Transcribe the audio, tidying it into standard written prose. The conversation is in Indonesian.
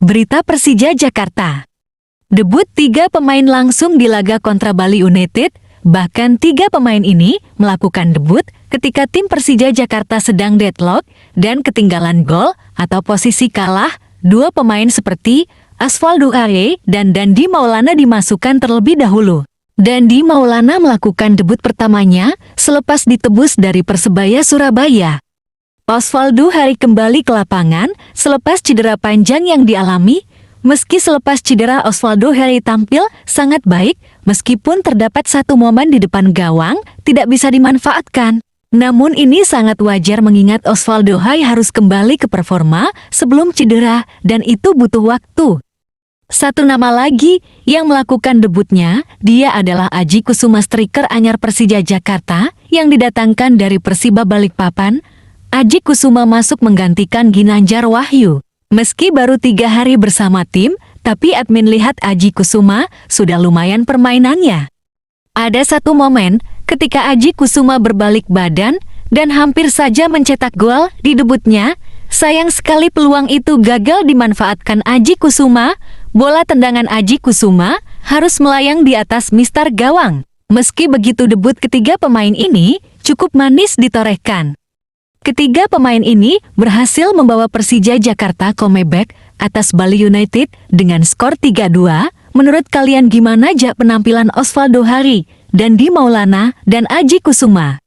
Berita Persija Jakarta. Debut 3 pemain langsung di laga kontra Bali United, bahkan 3 pemain ini melakukan debut ketika tim Persija Jakarta sedang deadlock dan ketinggalan gol atau posisi kalah. 2 pemain seperti Osvaldo Hai dan Dandi Maulana dimasukkan terlebih dahulu. Dandi Maulana melakukan debut pertamanya selepas ditebus dari Persebaya Surabaya. Osvaldo Hai kembali ke lapangan selepas cedera panjang yang dialami. Meski selepas cedera Osvaldo Hai tampil sangat baik, meskipun terdapat satu momen di depan gawang tidak bisa dimanfaatkan. Namun ini sangat wajar mengingat Osvaldo Hai harus kembali ke performa sebelum cedera dan itu butuh waktu. Satu nama lagi yang melakukan debutnya, dia adalah Aji Kusuma, striker anyar Persija Jakarta yang didatangkan dari Persiba Balikpapan. Aji Kusuma masuk menggantikan Ginanjar Wahyu. Meski baru 3 hari bersama tim, tapi admin lihat Aji Kusuma sudah lumayan permainannya. Ada satu momen ketika Aji Kusuma berbalik badan dan hampir saja mencetak gol di debutnya. Sayang sekali peluang itu gagal dimanfaatkan Aji Kusuma. Bola tendangan Aji Kusuma harus melayang di atas mistar gawang. Meski begitu, debut ketiga pemain ini cukup manis ditorehkan. Ketiga pemain ini berhasil membawa Persija Jakarta comeback atas Bali United dengan skor 3-2. Menurut kalian gimana penampilan Osvaldo Hai, Dandi Maulana, dan Aji Kusuma?